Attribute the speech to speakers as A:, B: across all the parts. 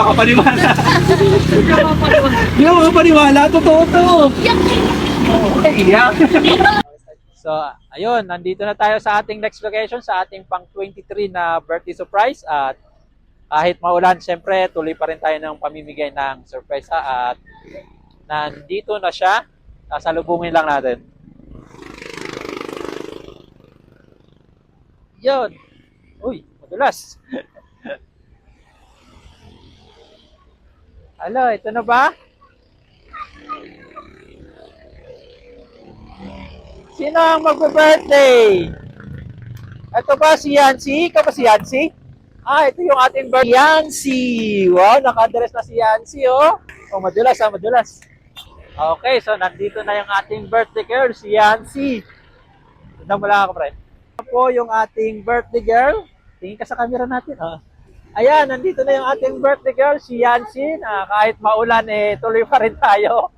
A: pa kapaniwala. Hindi ako kapaniwala. Totoo to. Iyak. So, ayun, nandito na tayo sa ating next location, sa ating pang 23 na birthday surprise. At kahit maulan, syempre, tuloy pa rin tayo ng pamimigay ng surprise. At nandito na siya. Sasalubungin lang natin. Yun. Uy, madulas. Hello, ito na ba? Sino ang magbe-birthday? Ito ba si Yancy? Ikaw ba si Yancy? Ito yung ating birthday. Yancy! Wow, naka-dress na si Yancy, oh. Oh, madulas, madulas. Okay, so nandito na yung ating birthday girl, si Yancy. Tignan mo lang ako, friend. Ito po yung ating birthday girl. Tingin ka sa camera natin, oh. Ayan, nandito na yung ating birthday girl, si Yancy. Kahit maulan, tuloy pa rin tayo.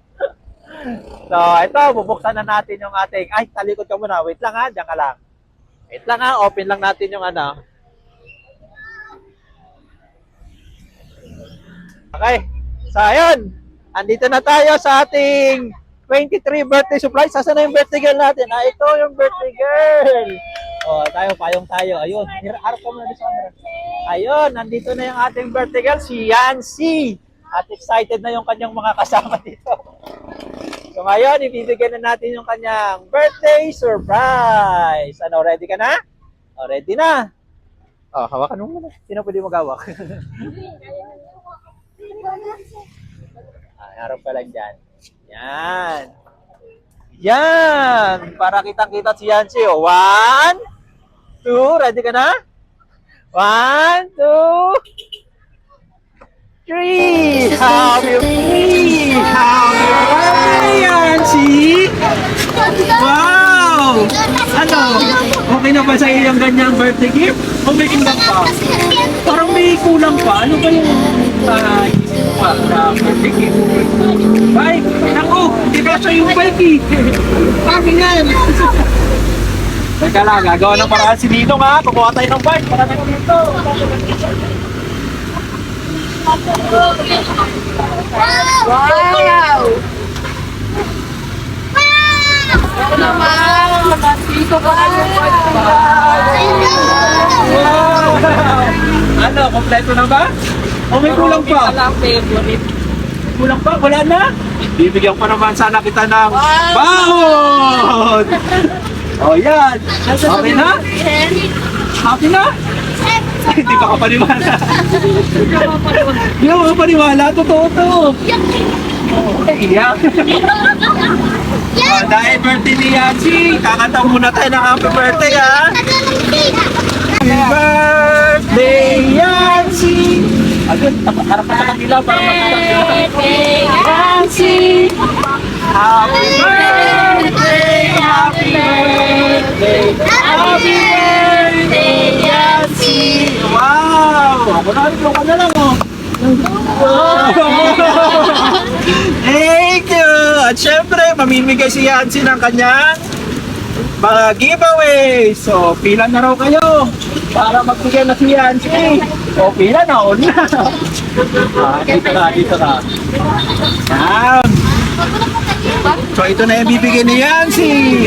A: So, ito, bubuksan na natin yung ating, talikod ka muna. Wait lang ha, diyan ka lang. Wait lang ha, open lang natin yung ano. Okay, so ayun, andito na tayo sa ating 23 birthday supply. Saan na yung birthday girl natin? Ito yung birthday girl. Payong tayo. Ayun, harap ka muna dito sa camera. Ayun, nandito na yung ating birthday girl, si Yancy. At excited na yung kanyang mga kasama dito. So ngayon, ibibigyan na natin yung kanyang birthday surprise. Ano, ready ka na? Ready na. Hawakan mo muna. Sino pwede mag-hawak? Harap ka lang dyan. Yan. Yan. Para kitang-kita si Yancy. 1, 2, ready ka na? 1, 2, 3! Happy birthday! Happy birthday, Yancy! Wow! Ano? Okay na ba sa iyo yung ganyang birthday gift? O may kulang pa? Parang may kulang pa. Ano ba yung isip pa na birthday gift? Bike! Naku! Hindi ba siya yung bike eh? Pangin yan! Teka lang, gagawa ng paraan si Ninong ha. Kukuha tayo ng bike para tayo dito. Wow! Ito naman! Dito ka na yung bike. Wow! Ano, kompleto na ba? O may kulang pa? Kulang pa? Wala na? Bibigyan pa naman sana kita ng baon! O yan! Okay na? Happy na? Hindi pa kapaniwala. Hindi ako kapaniwala. Totoo to. Iyak. Dahil birthday ni Yancy, kakanta muna tayo ng happy birthday ha. Happy birthday Yancy. Ayun, harap ka sa kanila para makita. Yancy. Happy birthday, happy birthday, happy birthday Yancy. Wow! Ako na lang oh. Thank you! At syempre, mamimigay si Yancy ng kanyang mga giveaway. So, pila na raw kayo para magbigay na si Yancy. O, pila na, on na. Dito ka. Yan. So, ito na yung bibigay ni Yancy.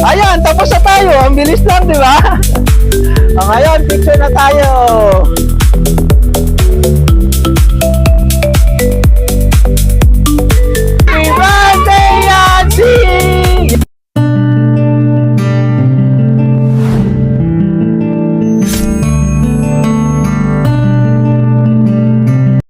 A: Ayan, tapos na tayo. Ang bilis lang, di ba? Ngayon, picture na tayo.